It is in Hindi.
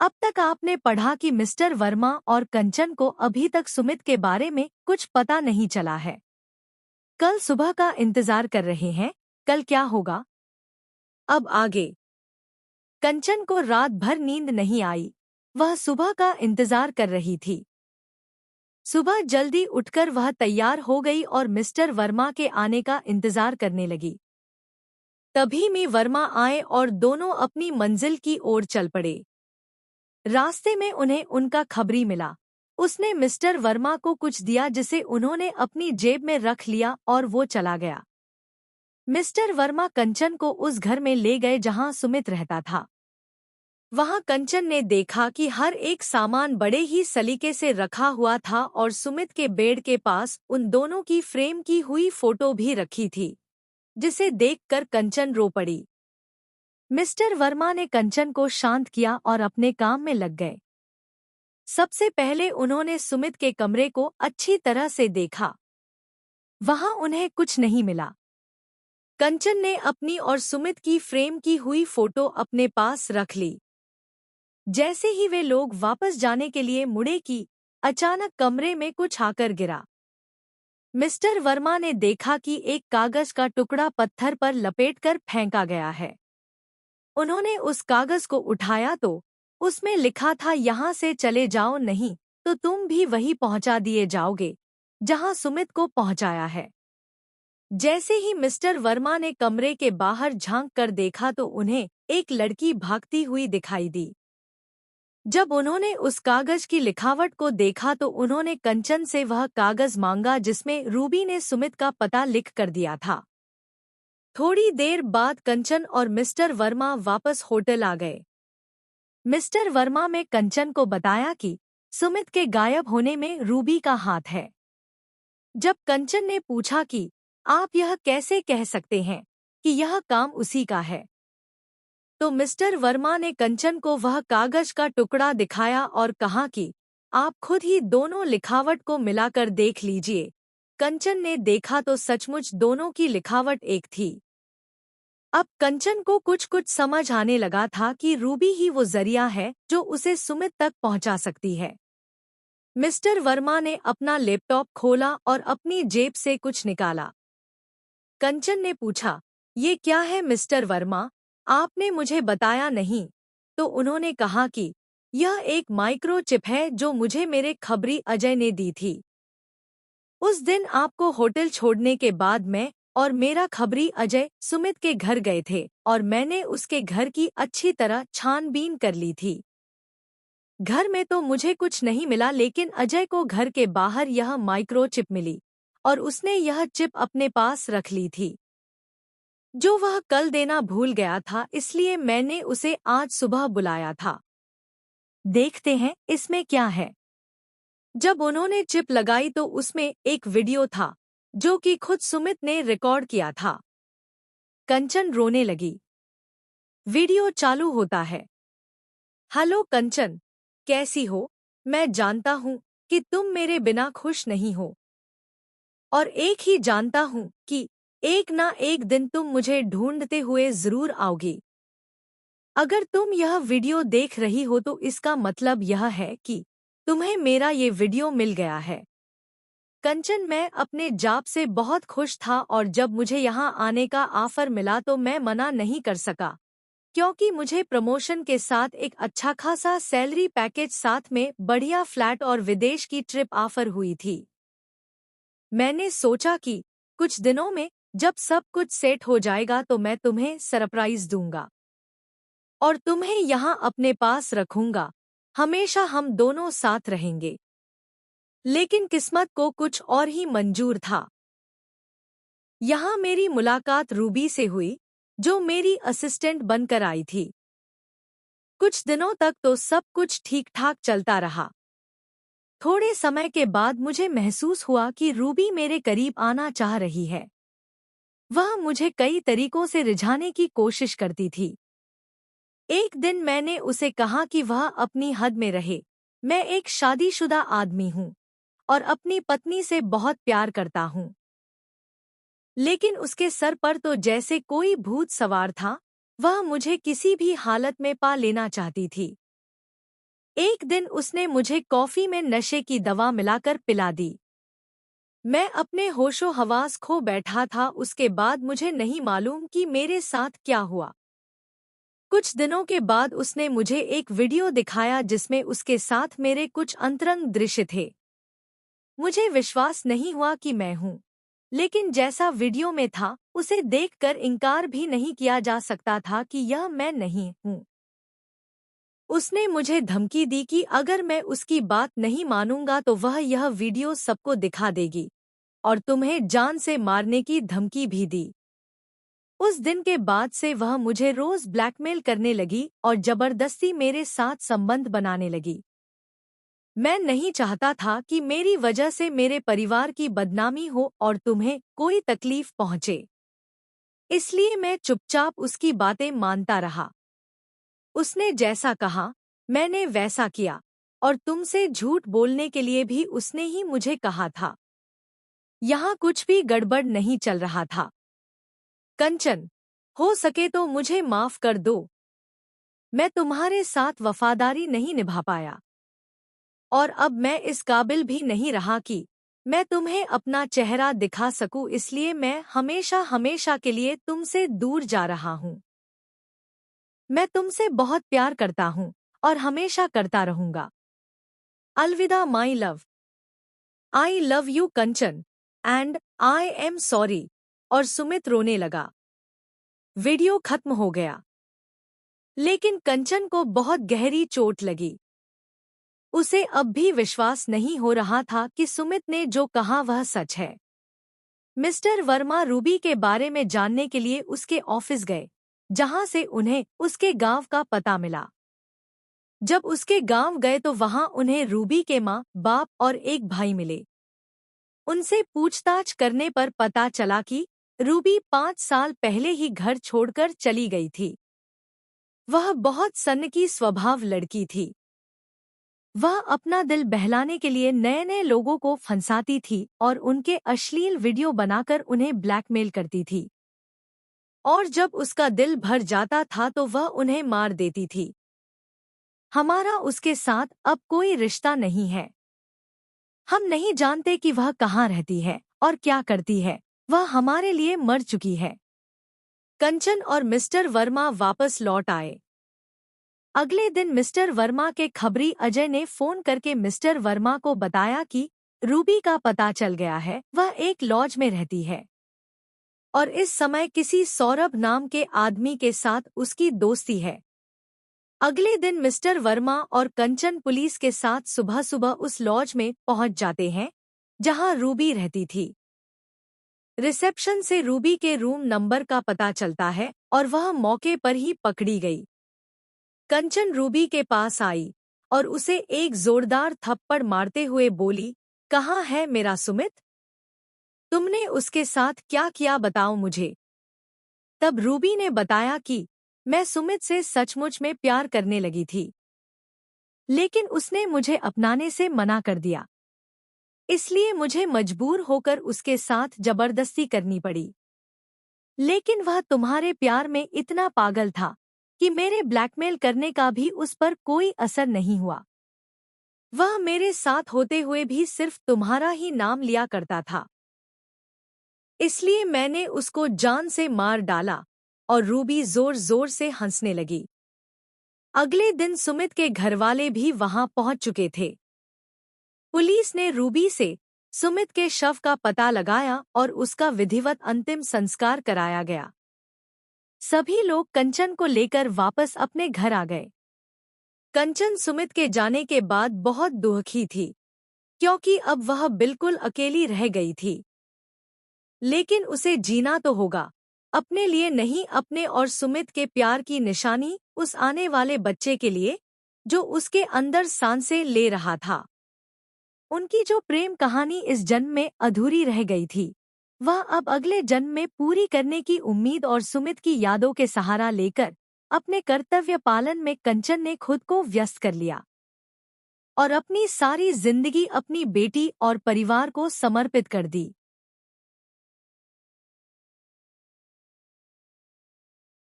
अब तक आपने पढ़ा कि मिस्टर वर्मा और कंचन को अभी तक सुमित के बारे में कुछ पता नहीं चला है। कल सुबह का इंतजार कर रहे हैं, कल क्या होगा? अब आगे। कंचन को रात भर नींद नहीं आई। वह सुबह का इंतजार कर रही थी। सुबह जल्दी उठकर वह तैयार हो गई और मिस्टर वर्मा के आने का इंतजार करने लगी। तभी में वर्मा आए और दोनों अपनी मंजिल की ओर चल पड़े। रास्ते में उन्हें उनका खबरी मिला। उसने मिस्टर वर्मा को कुछ दिया जिसे उन्होंने अपनी जेब में रख लिया और वो चला गया। मिस्टर वर्मा कंचन को उस घर में ले गए जहां सुमित रहता था। वहां कंचन ने देखा कि हर एक सामान बड़े ही सलीके से रखा हुआ था और सुमित के बेड के पास उन दोनों की फ्रेम की हुई फोटो भी रखी थी, जिसे देखकर कंचन रो पड़ी। मिस्टर वर्मा ने कंचन को शांत किया और अपने काम में लग गए। सबसे पहले उन्होंने सुमित के कमरे को अच्छी तरह से देखा। वहां उन्हें कुछ नहीं मिला। कंचन ने अपनी और सुमित की फ्रेम की हुई फोटो अपने पास रख ली। जैसे ही वे लोग वापस जाने के लिए मुड़े कि अचानक कमरे में कुछ आकर गिरा। मिस्टर वर्मा ने देखा कि एक कागज का टुकड़ा पत्थर पर लपेटकर फेंका गया है। उन्होंने उस कागज को उठाया तो उसमें लिखा था, यहाँ से चले जाओ नहीं तो तुम भी वही पहुंचा दिए जाओगे जहां सुमित को पहुंचाया है। जैसे ही मिस्टर वर्मा ने कमरे के बाहर झांक कर देखा तो उन्हें एक लड़की भागती हुई दिखाई दी। जब उन्होंने उस कागज की लिखावट को देखा तो उन्होंने कंचन से वह कागज मांगा जिसमें रूबी ने सुमित का पता लिख कर दिया था। थोड़ी देर बाद कंचन और मिस्टर वर्मा वापस होटल आ गए। मिस्टर वर्मा ने कंचन को बताया कि सुमित के गायब होने में रूबी का हाथ है। जब कंचन ने पूछा कि आप यह कैसे कह सकते हैं कि यह काम उसी का है, तो मिस्टर वर्मा ने कंचन को वह कागज का टुकड़ा दिखाया और कहा कि आप खुद ही दोनों लिखावट को मिलाकर देख लीजिए। कंचन ने देखा तो सचमुच दोनों की लिखावट एक थी। अब कंचन को कुछ कुछ समझ आने लगा था कि रूबी ही वो जरिया है जो उसे सुमित तक पहुंचा सकती है। मिस्टर वर्मा ने अपना लैपटॉप खोला और अपनी जेब से कुछ निकाला। कंचन ने पूछा, ये क्या है मिस्टर वर्मा, आपने मुझे बताया नहीं? तो उन्होंने कहा कि यह एक माइक्रोचिप है जो मुझे मेरे खबरी अजय ने दी थी। उस दिन आपको होटल छोड़ने के बाद मैं और मेरा खबरी अजय सुमित के घर गए थे और मैंने उसके घर की अच्छी तरह छानबीन कर ली थी। घर में तो मुझे कुछ नहीं मिला, लेकिन अजय को घर के बाहर यह माइक्रोचिप मिली और उसने यह चिप अपने पास रख ली थी, जो वह कल देना भूल गया था, इसलिए मैंने उसे आज सुबह बुलाया था। देखते हैं इसमें क्या है। जब उन्होंने चिप लगाई तो उसमें एक वीडियो था जो कि खुद सुमित ने रिकॉर्ड किया था। कंचन रोने लगी। वीडियो चालू होता है। हेलो कंचन, कैसी हो? मैं जानता हूँ कि तुम मेरे बिना खुश नहीं हो और एक ही जानता हूँ कि एक ना एक दिन तुम मुझे ढूंढते हुए जरूर आओगी। अगर तुम यह वीडियो देख रही हो तो इसका मतलब यह है कि तुम्हें मेरा ये वीडियो मिल गया है। कंचन, मैं अपने जॉब से बहुत खुश था और जब मुझे यहाँ आने का ऑफर मिला तो मैं मना नहीं कर सका, क्योंकि मुझे प्रमोशन के साथ एक अच्छा खासा सैलरी पैकेज, साथ में बढ़िया फ्लैट और विदेश की ट्रिप ऑफर हुई थी। मैंने सोचा कि कुछ दिनों में जब सब कुछ सेट हो जाएगा तो मैं तुम्हें सरप्राइज दूंगा और तुम्हें यहाँ अपने पास रखूंगा। हमेशा हम दोनों साथ रहेंगे। लेकिन किस्मत को कुछ और ही मंजूर था। यहाँ मेरी मुलाकात रूबी से हुई, जो मेरी असिस्टेंट बनकर आई थी। कुछ दिनों तक तो सब कुछ ठीक ठाक चलता रहा। थोड़े समय के बाद मुझे महसूस हुआ कि रूबी मेरे करीब आना चाह रही है। वह मुझे कई तरीकों से रिझाने की कोशिश करती थी। एक दिन मैंने उसे कहा कि वह अपनी हद में रहे। मैं एक शादीशुदा आदमी हूँ और अपनी पत्नी से बहुत प्यार करता हूँ। लेकिन उसके सर पर तो जैसे कोई भूत सवार था। वह मुझे किसी भी हालत में पा लेना चाहती थी। एक दिन उसने मुझे कॉफी में नशे की दवा मिलाकर पिला दी। मैं अपने होशो हवास खो बैठा था। उसके बाद मुझे नहीं मालूम कि मेरे साथ क्या हुआ। कुछ दिनों के बाद उसने मुझे एक वीडियो दिखाया जिसमें उसके साथ मेरे कुछ अंतरंग दृश्य थे। मुझे विश्वास नहीं हुआ कि मैं हूँ, लेकिन जैसा वीडियो में था उसे देखकर इनकार भी नहीं किया जा सकता था कि यह मैं नहीं हूँ। उसने मुझे धमकी दी कि अगर मैं उसकी बात नहीं मानूंगा तो वह यह वीडियो सबको दिखा देगी और तुम्हें जान से मारने की धमकी भी दी। उस दिन के बाद से वह मुझे रोज ब्लैकमेल करने लगी और जबरदस्ती मेरे साथ संबंध बनाने लगी। मैं नहीं चाहता था कि मेरी वजह से मेरे परिवार की बदनामी हो और तुम्हें कोई तकलीफ पहुंचे, इसलिए मैं चुपचाप उसकी बातें मानता रहा। उसने जैसा कहा मैंने वैसा किया और तुमसे झूठ बोलने के लिए भी उसने ही मुझे कहा था। यहाँ कुछ भी गड़बड़ नहीं चल रहा था। कंचन, हो सके तो मुझे माफ कर दो। मैं तुम्हारे साथ वफादारी नहीं निभा पाया और अब मैं इस काबिल भी नहीं रहा कि मैं तुम्हें अपना चेहरा दिखा सकूं, इसलिए मैं हमेशा हमेशा के लिए तुमसे दूर जा रहा हूं। मैं तुमसे बहुत प्यार करता हूं और हमेशा करता रहूंगा। अलविदा my love. I love you Kanchan and I am sorry. और सुमित रोने लगा। वीडियो खत्म हो गया, लेकिन कंचन को बहुत गहरी चोट लगी। उसे अब भी विश्वास नहीं हो रहा था कि सुमित ने जो कहा वह सच है। मिस्टर वर्मा रूबी के बारे में जानने के लिए उसके ऑफिस गए, जहां से उन्हें उसके गांव का पता मिला। जब उसके गांव गए तो वहां उन्हें रूबी के माँ, बाप और एक भाई मिले। उनसे पूछताछ करने पर पता चला कि रूबी 5 साल पहले ही घर छोड़कर चली गई थी। वह बहुत सन्नकी स्वभाव लड़की थी। वह अपना दिल बहलाने के लिए नए नए लोगों को फंसाती थी और उनके अश्लील वीडियो बनाकर उन्हें ब्लैकमेल करती थी। और जब उसका दिल भर जाता था तो वह उन्हें मार देती थी। हमारा उसके साथ अब कोई रिश्ता नहीं है। हम नहीं जानते कि वह कहाँ रहती है और क्या करती है। वह हमारे लिए मर चुकी है। कंचन और मिस्टर वर्मा वापस लौट आए। अगले दिन मिस्टर वर्मा के खबरी अजय ने फोन करके मिस्टर वर्मा को बताया कि रूबी का पता चल गया है। वह एक लॉज में रहती है और इस समय किसी सौरभ नाम के आदमी के साथ उसकी दोस्ती है। अगले दिन मिस्टर वर्मा और कंचन पुलिस के साथ सुबह सुबह उस लॉज में पहुंच जाते हैं जहां रूबी रहती थी। रिसेप्शन से रूबी के रूम नंबर का पता चलता है और वह मौके पर ही पकड़ी गई। कंचन रूबी के पास आई और उसे एक जोरदार थप्पड़ मारते हुए बोली, कहाँ है मेरा सुमित? तुमने उसके साथ क्या किया बताओ मुझे। तब रूबी ने बताया कि मैं सुमित से सचमुच में प्यार करने लगी थी, लेकिन उसने मुझे अपनाने से मना कर दिया, इसलिए मुझे मजबूर होकर उसके साथ जबरदस्ती करनी पड़ी। लेकिन वह तुम्हारे प्यार में इतना पागल था कि मेरे ब्लैकमेल करने का भी उस पर कोई असर नहीं हुआ। वह मेरे साथ होते हुए भी सिर्फ तुम्हारा ही नाम लिया करता था, इसलिए मैंने उसको जान से मार डाला। और रूबी जोर जोर से हंसने लगी। अगले दिन सुमित के घरवाले भी वहां पहुंच चुके थे। पुलिस ने रूबी से सुमित के शव का पता लगाया और उसका विधिवत अंतिम संस्कार कराया गया। सभी लोग कंचन को लेकर वापस अपने घर आ गए। कंचन सुमित के जाने के बाद बहुत दुखी थी, क्योंकि अब वह बिल्कुल अकेली रह गई थी। लेकिन उसे जीना तो होगा, अपने लिए नहीं, अपने और सुमित के प्यार की निशानी उस आने वाले बच्चे के लिए जो उसके अंदर सांसें ले रहा था। उनकी जो प्रेम कहानी इस जन्म में अधूरी रह गई थी, वह अब अगले जन्म में पूरी करने की उम्मीद और सुमित की यादों के सहारा लेकर अपने कर्तव्य पालन में कंचन ने खुद को व्यस्त कर लिया और अपनी सारी जिंदगी अपनी बेटी और परिवार को समर्पित कर दी।